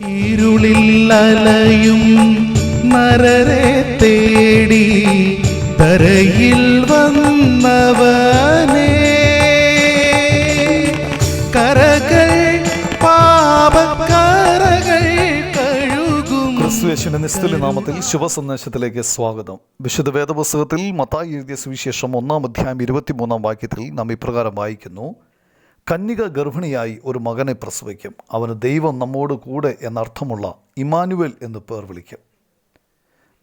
ഇരുളിൽ അലയും നരരെ തേടി തരയിൽ വന്നവനേ, കരകൾ പാപക്കരകൾ കഴുകും. ക്രിസ്തുയേശുവിന്റെ നിസ്തുല്യ നാമത്തിൽ ശുഭസന്ദേശത്തിലേക്ക് സ്വാഗതം. വിശുദ്ധ വേദപുസ്തകത്തിൽ മത്തായി എഴുതിയ സുവിശേഷം 1-ാം അധ്യായം 23-ാം വാക്യത്തിൽ നാം ഇപ്രകാരം വായിക്കുന്നു: കന്യക ഗർഭിണിയായി ഒരു മകനെ പ്രസവിക്കും, അവന് ദൈവം നമ്മോട് കൂടെ എന്നർത്ഥമുള്ള ഇമ്മാനുവേൽ എന്ന് പേർ വിളിക്കും.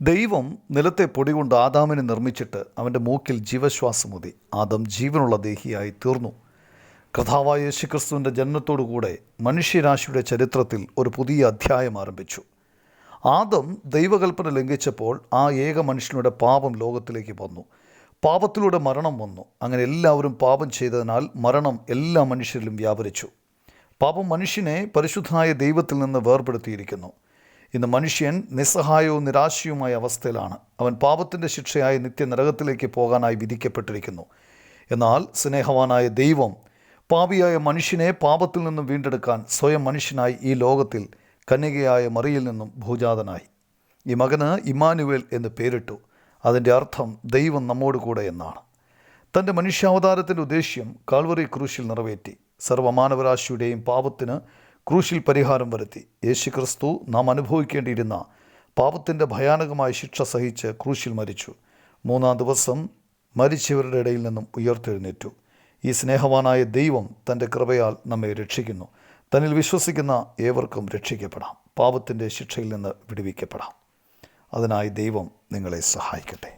ദൈവം നിലത്തെ പൊടി കൊണ്ട് ആദാമിനെ നിർമ്മിച്ചിട്ട് അവൻ്റെ മൂക്കിൽ ജീവശ്വാസമുതി. ആദം ജീവനുള്ള ദേഹിയായി തീർന്നു. കർത്താവായ യേശുക്രിസ്തുവിൻ്റെ ജനനത്തോടുകൂടെ മനുഷ്യരാശിയുടെ ചരിത്രത്തിൽ ഒരു പുതിയ അധ്യായം ആരംഭിച്ചു. ആദം ദൈവകൽപ്പന ലംഘിച്ചപ്പോൾ ആ ഏക മനുഷ്യനുടെ പാപം ലോകത്തിലേക്ക് വന്നു. പാപത്തിലൂടെ മരണം വന്നു. അങ്ങനെ എല്ലാവരും പാപം ചെയ്തതിനാൽ മരണം എല്ലാ മനുഷ്യരിലും വ്യാപരിച്ചു. പാപം മനുഷ്യനെ പരിശുദ്ധനായ ദൈവത്തിൽ നിന്ന് വേർപെടുത്തിയിരിക്കുന്നു. ഇന്ന് മനുഷ്യൻ നിസ്സഹായവും നിരാശയുമായ അവസ്ഥയിലാണ്. അവൻ പാപത്തിൻ്റെ ശിക്ഷയായി നിത്യനരകത്തിലേക്ക് പോകാനായി വിധിക്കപ്പെട്ടിരിക്കുന്നു. എന്നാൽ സ്നേഹവാനായ ദൈവം പാപിയായ മനുഷ്യനെ പാപത്തിൽ നിന്നും വീണ്ടെടുക്കാൻ സ്വയം മനുഷ്യനായി ഈ ലോകത്തിൽ കന്യകയായ മറിയിൽ നിന്നും ഭൂജാതനായി. ഈ മകന് ഇമ്മാനുവേൽ എന്ന് പേരിട്ടു. അതിൻ്റെ അർത്ഥം ദൈവം നമ്മോട് കൂടെ എന്നാണ്. തൻ്റെ മനുഷ്യാവതാരത്തിൻ്റെ ഉദ്ദേശ്യം കാൽവറി ക്രൂശിൽ നിറവേറ്റി. സർവ്വമാനവരാശിയുടെയും പാപത്തിന് ക്രൂശിൽ പരിഹാരം വരുത്തി. യേശുക്രിസ്തു നാം അനുഭവിക്കേണ്ടിയിരുന്ന പാപത്തിൻ്റെ ഭയാനകമായ ശിക്ഷ സഹിച്ച് ക്രൂശിൽ മരിച്ചു. 3-ാം ദിവസം മരിച്ചവരുടെ ഇടയിൽ നിന്നും ഉയർത്തെഴുന്നേറ്റു. ഈ സ്നേഹവാനായ ദൈവം തൻ്റെ കൃപയാൽ നമ്മെ രക്ഷിക്കുന്നു. തന്നിൽ വിശ്വസിക്കുന്ന ഏവർക്കും രക്ഷിക്കപ്പെടാം, പാപത്തിൻ്റെ ശിക്ഷയിൽ നിന്ന് വിടുവിക്കപ്പെടാം. അതിനായി ദൈവം നിങ്ങളെ സഹായിക്കട്ടെ.